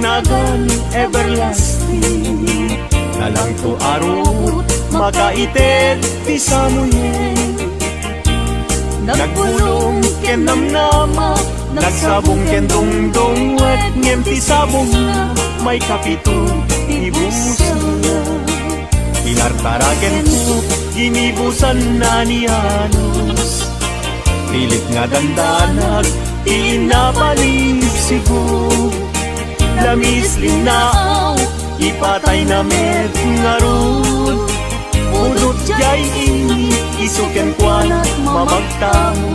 nagan everlasting. Nalang to arot makaitet ti samuyen. Nagbulong ken namnama, nagsabong ken dongdong wet ngem ti sabong na may kapito ti busa. Pinartaraken ko ginibusan na ni Anos. Pilit nga dandanag inabalib sigo. Lamis linaaw ipatay na met ngarud. Udot jay ini isuken kwanat mamagtamo.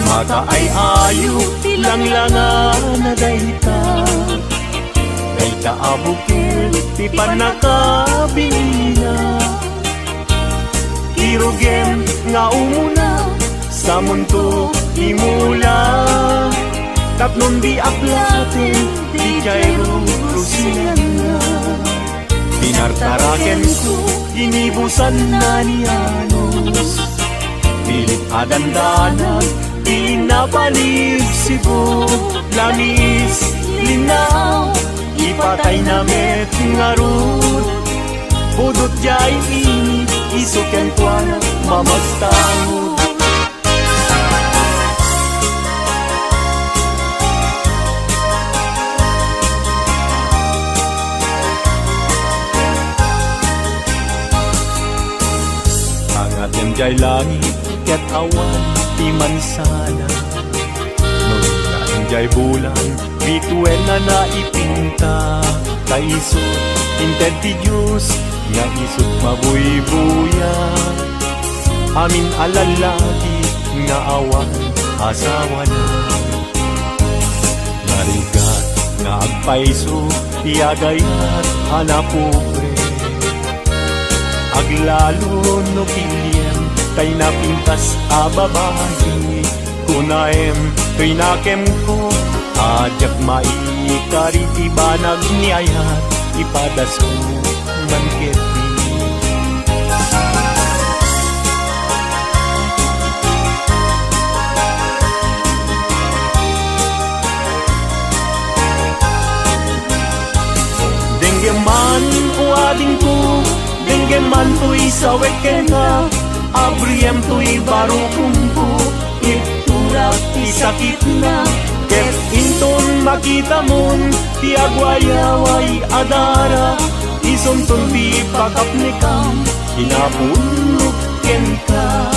Mata ay ayo tilang-langan na dayta. Dayta abukil ti panakabina. Irugem nga umuna sa mundo imula. Tapnon di aplaten di jairo rusinan na. Pinartaraken ko inibusan na ni Anos. Pilit adandanag inabalib sigo. Lamis linaw ipatay na met ngarud. Budot jay ini isuken kwanat mamagtamo. Ang atem jay langit ket awan ti mansana. Nung jay bulan bituen na naipinta. Kaiso inted ti Diyos nga isut mabuy-buya. Amin alalagi nga awan asawa na. Narigat nga agpaiso tiagayat hanapupre. Aglalo no piliem tay napintas a babae. Kunaem trinakem ko ajak maikariti banag niayat ipadas ko manketi. Denggeman o ading ko, denggeman to'y saweken na. Abriem to'y barukungko, iturak isakit na. Ket inton makita mon, ti agwayaway adara. Isuntun ti pakapnikam, inapunok ken ka.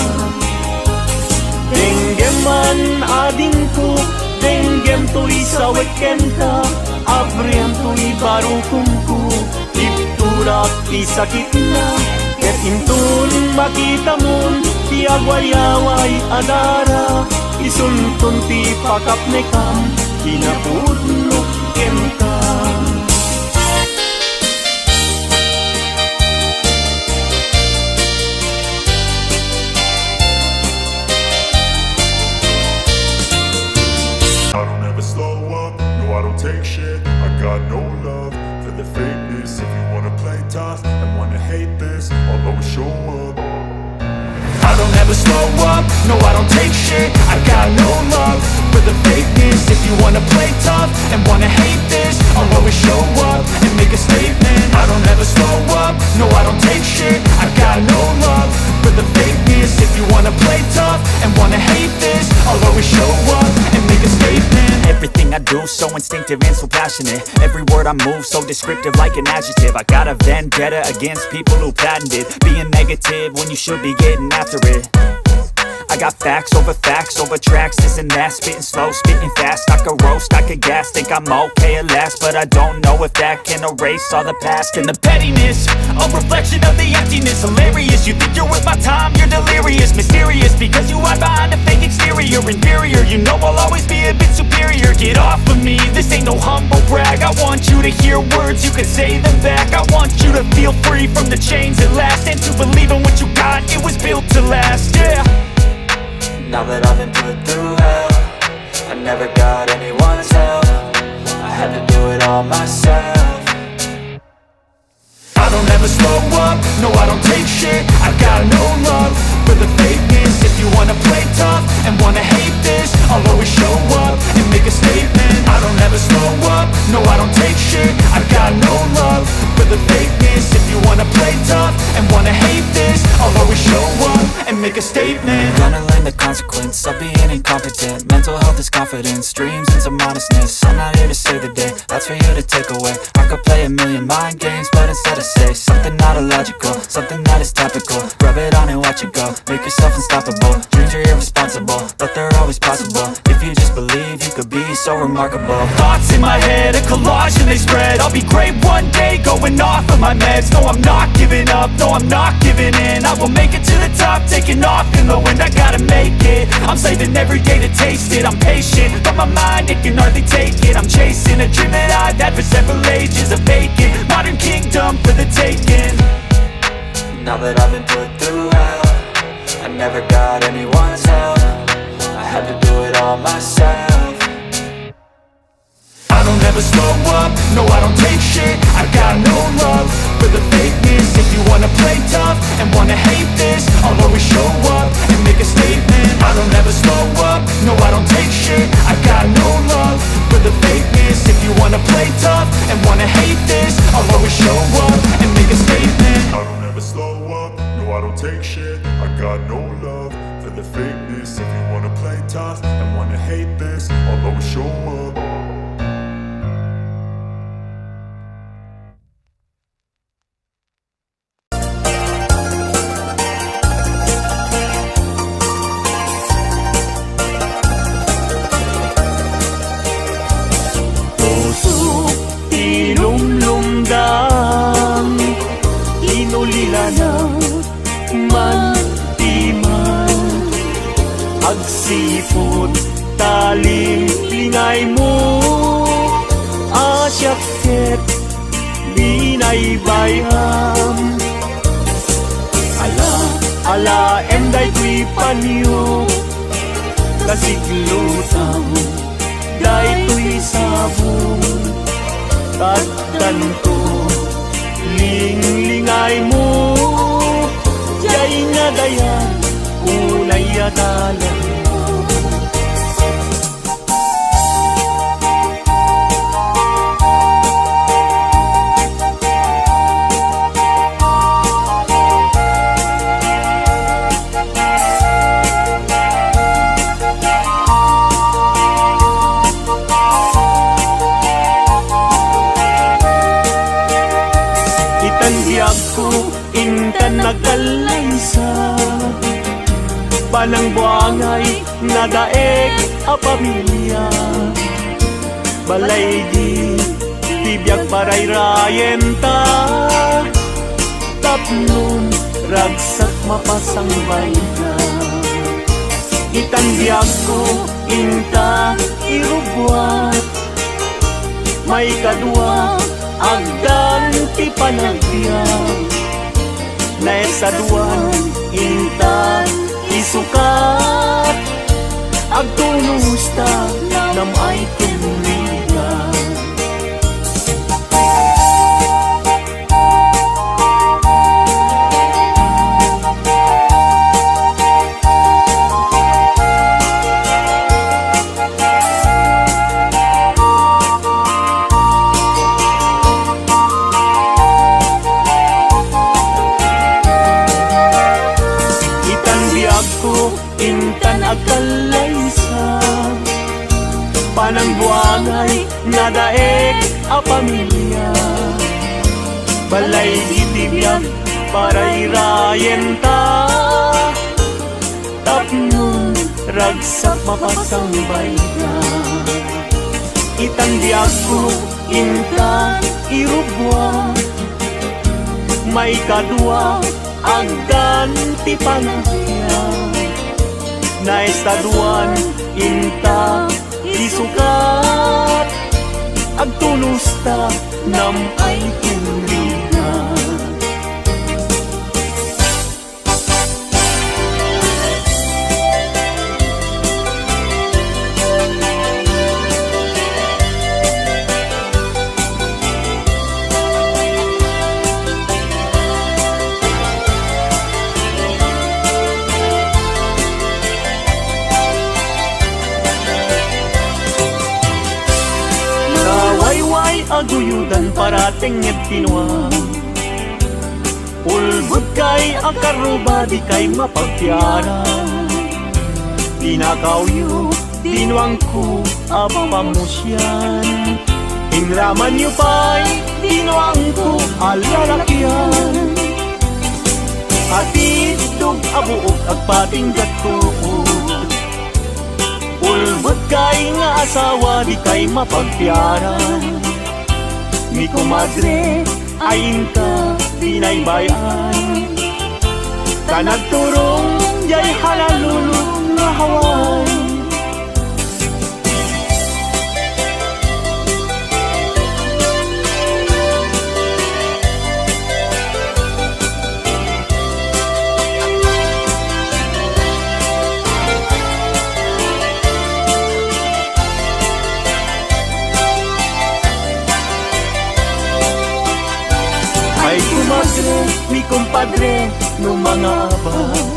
Denggeman ading ko, denggem to'y saweken ka. Abriem to'y barukungko, iturak isakit na. Ket inton makita mon, ti agwayaway adara. Isuntun ti pakapnikam, kinapudnok ken ka. I don't ever slow up, no I don't take shit. I got no love for the fakeness. If you wanna play tough and wanna hate this, I'll always show up. I don't ever slow up, no I don't take shit. I got no love for the fakeness. If you wanna play tough and wanna hate this, I'll always show up and make a statement. I don't ever slow up, no I don't take shit. I got no love for the fakeness. If you wanna play tough and wanna hate this, I'll always show up and make a statement. Everything I do so instinctive and so passionate. Every word I move so descriptive like an adjective. I got a vendetta against people who patented being negative when you should be getting after it. I got facts over tracks, this and that. Spitting slow, spitting fast. I could roast, I could gas. Think I'm okay at last, but I don't know if that can erase all the past. And the pettiness, a reflection of the emptiness. Hilarious, you think you're worth my time, you're delirious. Mysterious, because you hide behind a fake exterior. Inferior, you know I'll always be a bit superior. Get off of me, this ain't no humble brag. I want you to hear words, you can say them back. I want you to feel free from the chains at last, and to believe in what you got, it was built to last, yeah. Now that I've been put through hell, I never got anyone's help. I had to do it all myself. I don't ever slow up, no I don't take shit. I got no love for the fakeness. If you wanna play tough and wanna hate this, I'll always show up and make a statement. I don't ever slow up, no I don't take shit. I got no love for the fakeness. If you wanna play tough and wanna hate this, I'll always show up and make a statement. Gonna learn the consequence of being incompetent. Mental health is confidence, dreams and some modestness. I'm not here to save the day, that's for you to take away. I could play a million mind games, but instead I say something not illogical, something that is topical. Rub it on and watch it go, make yourself unstoppable. Dreams are irresponsible, but they're always possible. If you just believe, you could be so remarkable. Thoughts in my head, a collage and they spread. I'll be great one day, going off of my meds. No, I'm not giving up, no, I'm not giving in. I will make it to the top, taking off in the wind. I gotta make it, I'm saving every day to taste it. I'm patient, but my mind, it can hardly take it. I'm chasing a dream that I've had for several ages. A vacant, modern kingdom for the taking. Now that I've been put through hell, I never got anyone's help. I had to do it all myself. I don't ever slow up, no I don't take shit. I got no love for the fakeness. If you wanna play tough and wanna hate this, I'll always show up and make a statement. I don't ever slow up, no I don't take shit. I got no love for the fakeness. If you wanna play tough and wanna hate this, I'll always show up and make a statement. I don't ever slow up, no I don't take shit. I got no love for the fakeness. If you wanna play tough and wanna hate this, I'll always show up. Tinumlumdang inulila na mantiman. Agsipot taling lingay mo, asyakit binaybayam. Ala enday tuy panyo, kasiglutang day tuy sabong. Tagtanto linglingay mo, jay nga dayan unay adalan. Ko intan nagkalaysa, panang buangay nadaeg a pamilya. Balay di tibiyag parayrayen ta, tapnon ragsak mapasang bayda. Itanbiyag ko inta irubwat, may kadwa agdan ti panagbiag. Naisaduan inta isukat, agtulusta nam ay tumiligan. Intan agkalaysa, panang buangay nadaeg a pamilya. Balay itibiyag parayrayen ta, tapnon ragsak mapasang bayda. Itanbiyag ko inta irubwa, may kadwa agdan ti panagbiag. Naistaduan inta isukat, agtulusta nam ay tuligan. paguyudan parating nged tinuang. Ulbud kay akaruba di kay mapagtiara, tinakawyo tinuang ko apamusyan. Inraman niyo pa'y tinuang ko alalakyan, atidog abuok agpatinggat ko. Ulbud kay nga asawa di kay mapagtiaran, ni kumadre ayin ka binaybayan, kanagturong jay halalulong nga haway. Ay kumadre, mi kumpadre, no mga abad,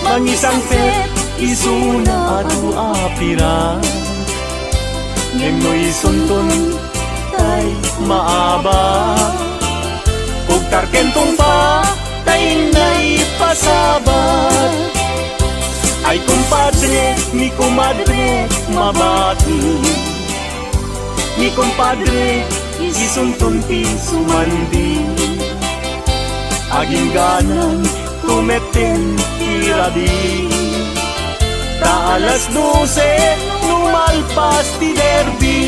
mangisang pet, isuna at apira, ngem no isunton, tay maaba, ug tarkentong pa, tay na'y pasabat. Ay kumpadre, mi kumadre, mabati, mi kumpadre, isunton ti sumandi, aging ganan tumeten tiradi, ta alas 12 numalpas ti derby.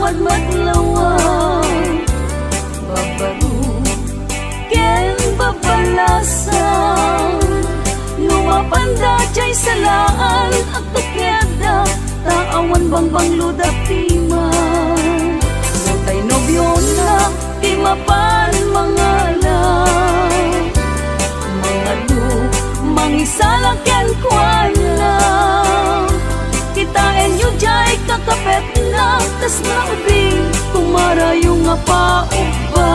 Madlawang babaru ken babalasan, lumapanda jay salaan at tukyada, taawan bangbang ludapiman, notay nobyo na timapan mga lang, mga lu mangisala ken kuana, kitain yu jay kakapet na tas naubing kumarayo nga pauba.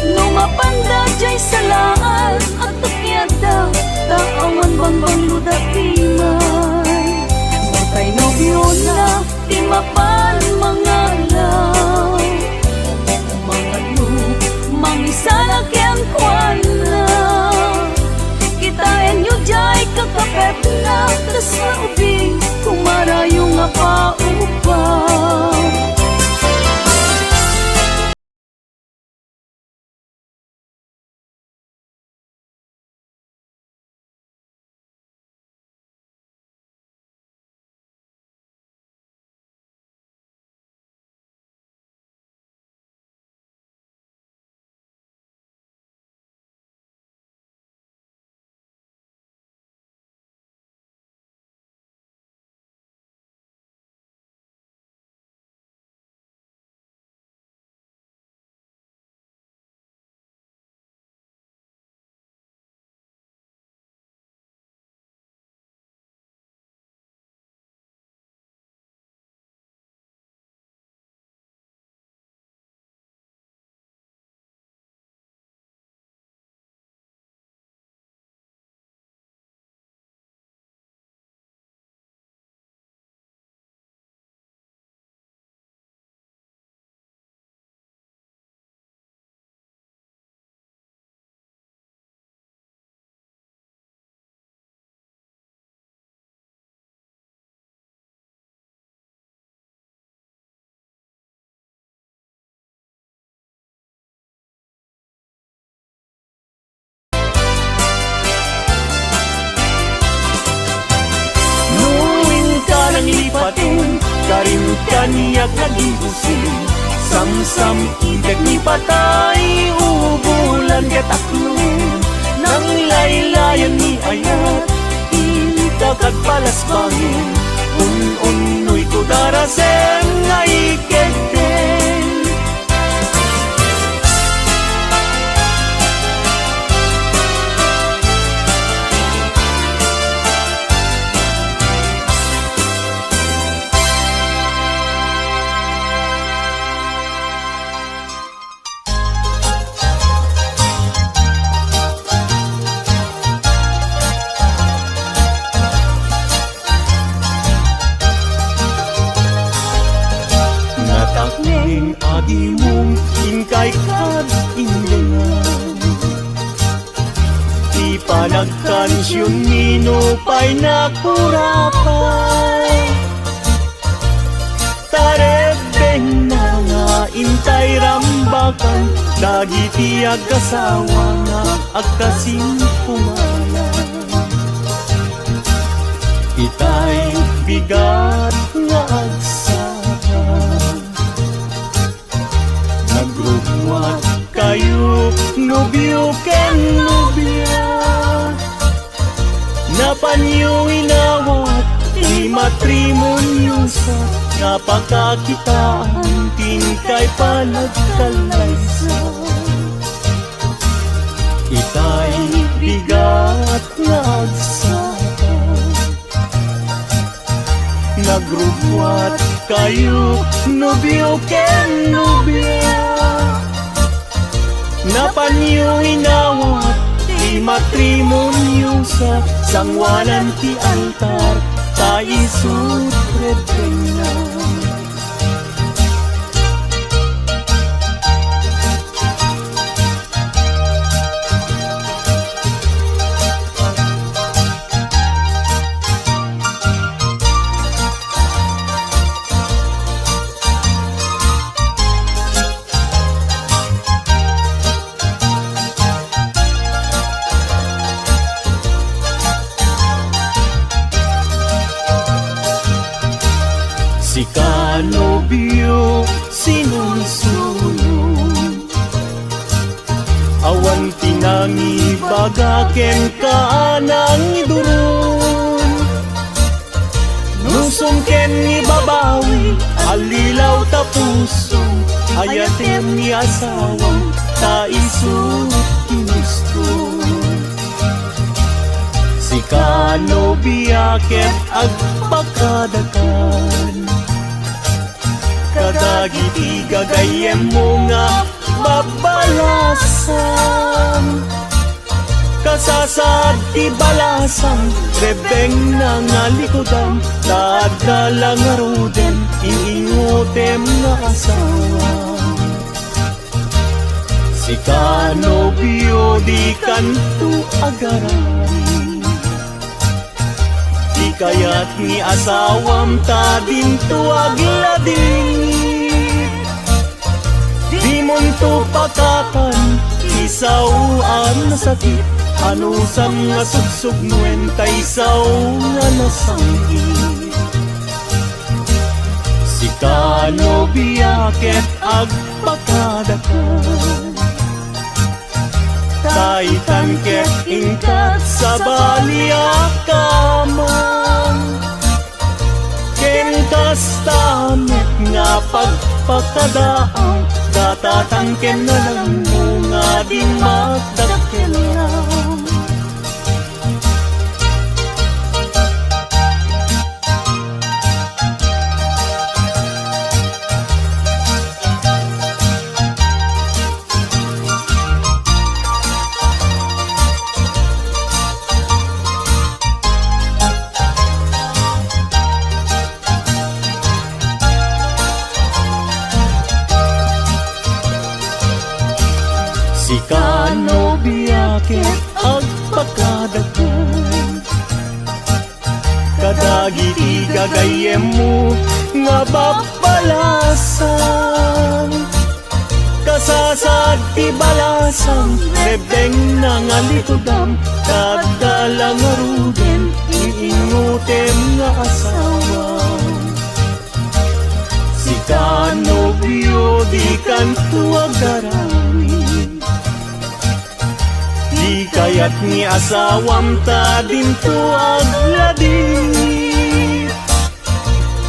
Lumapanda jay salaan at tukyada, taawan bangbang ludapiman, notay nobyo na timapan mga lang, mga lu mangisala ken kuana, kitain yu jay kakapet na tas naubing kumarayo nga paupa. paten karin kaniya kagibusin samsam ideg ni patay ubulan kataklon nang laylayan ni ayat kakad palas bangin un-unoy ko darasem nga ikegden natakling adi mong inkay kad indengan di pa nagkansyon nino pa'y nakurapay tarebeng na nga intay rambakan dagiti agkasawa nga agkasing pumalan itay bigat nga agsara nagrugwat kayo nobyo ken nobya napanyo inawat di matrimonyo sa napakakitaan tingkay panagkalaysa itay bigat nga agsara nagrugwat kayo nobyo ken nobya napanyo inawat di matrimonyo sa sangwanan ti altar taisut redena si kanobyo sinunsulong awan tinangi bagaken kaanang idurun nusong ken ni babawi alilaw tapusong ayatem ni asawang taisut kinustun si kanobyaket agpakadakan kadagiti gagayem mo nga babalasan kasasad ti balasan rebeng na nga likodan dadala nga ruden iingutem nga asawa si kanobyo di kanto agarari di kayat ni asawam ta dinto agladingit di monto pakakan isawaan na sakit anusam nga sugsug nuwenta isaw nga nasangit si kanobyaket agpakadakan taitan ket ingkat sa baliakaman ken kastamet nga pagpakadaang datatan ken na lang mo nga di magdakkelam si kanobyaket agpakadakan kadagiti gagayem mo nga babalasan kasasad ti balasan rebeng na nga litudam kadala nga ruden iingutem nga asawa Biyo di kan tuwagarami Di kayat ni asawam ta din tuwagladit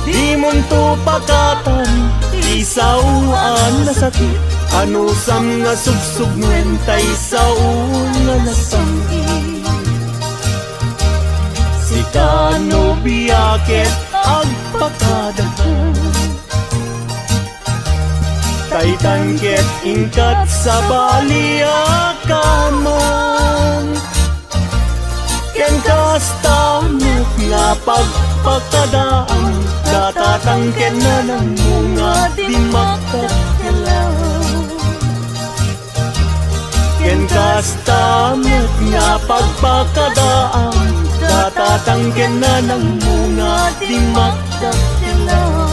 Di munto pakatan Isawaan na sakit Ano sam nga sugsug Nuentay saun nga nasangit Si kano biyaket agpakadagan Taytangket ingkat sa baliakan man Ken kastamot nga pagpakadaan Datatangken na ng mga di makakalaw Ken kastamot nga pagpakadaan Datatangken na ng mga di makakalaw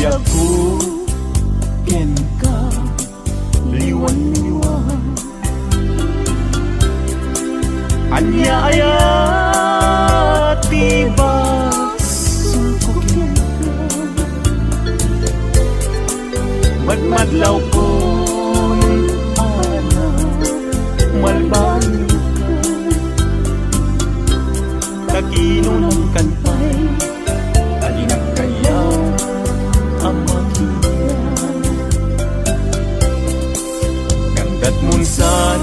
Yaku ken ka liwan-liwan Anya ayat tiba suko ken ka Madmadlaw ko ana malbani ka Kakino ng kantay Alinang kaya Ganggat munsan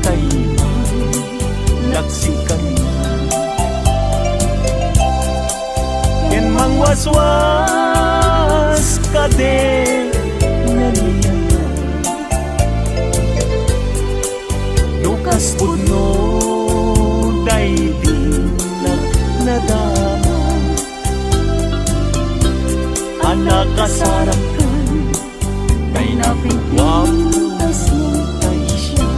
kayo laksikan Ken mangwaswas kade naniyan Lukas puno daibin nadama Anak kasarakan kay napigwang nasintay siya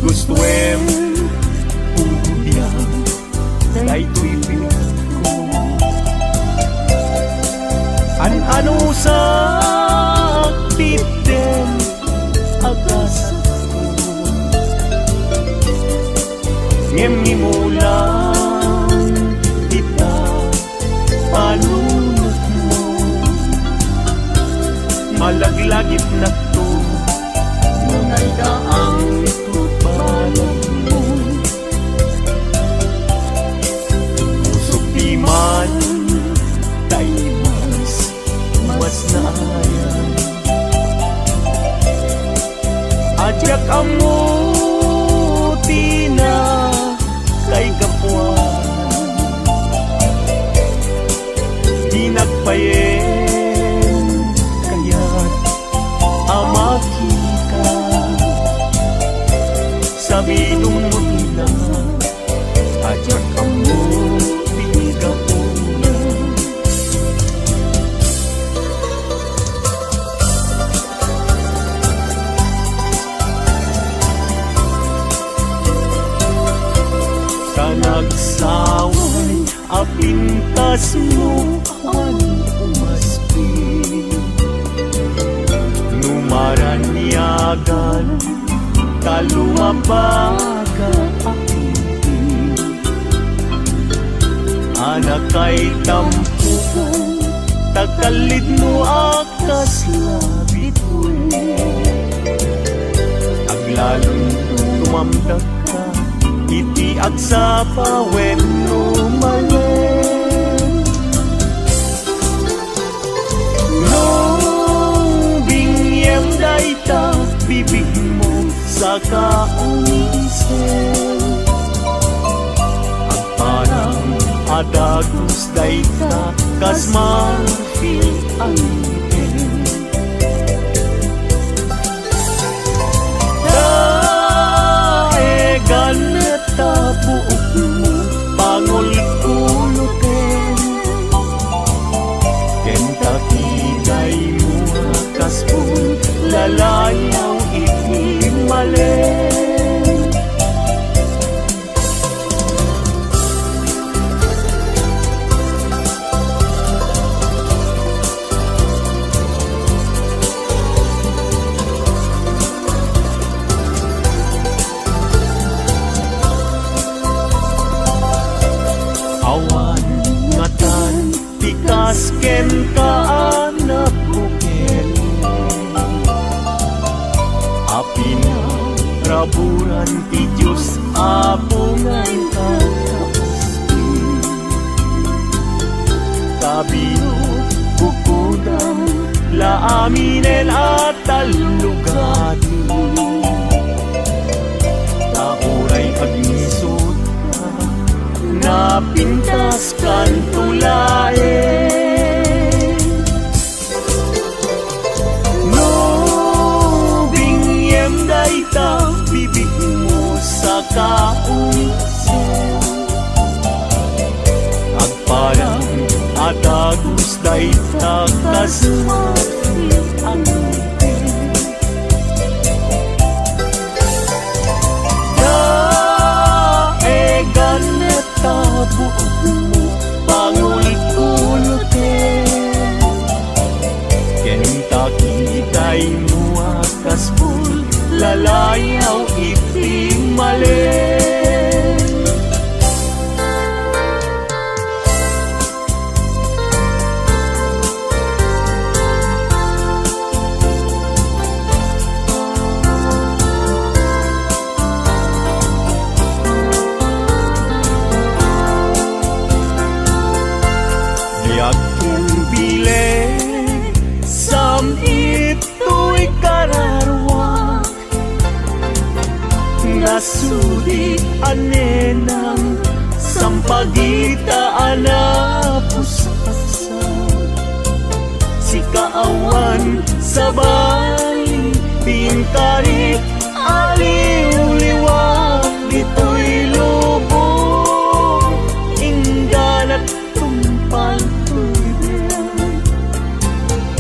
Gustuem ubiyang daytoy pilit ko An-ano sakit din agas ko Ngem nimulang kita palunod mo Malaglagip na to Nungay daang Ajak amuti na kay kapwa Di nagpayen kaya't amaki ka Sabi dumuti na ajak amuti kapwa Nagsaway apintas mo ang umaspi Numaranyagan kalumabaga apinti Anak kay tampukan takalid mo akas labit lalong tumamdag ka, iti agsa wenno malen. No bingyem dayta bibig mo sa kaangisen, at parang adagus dayta kas marfil angin. Ganeta buok mo pangol kulutin, kenta kiday mo kaspun lalayaw iti malen. Awan ngatan tikas ken kaanak bukel, api na raburan ti Diyos apungan kakaspi. Kabino bukudang la aminen at talugati, tauray agnisot na pintas kan tulae. No bingyem dayta bibig mo sa kaungsen, agparang adagus dayta kas marfil angin. Ganeta buok mo pangul kulutin, kenta kiday mo akaspul lalayaw iti malen. Yakin bile sam ito'y kararwa, nasudi anenang sampagita anapusasa, si kaawan sa bali pinkari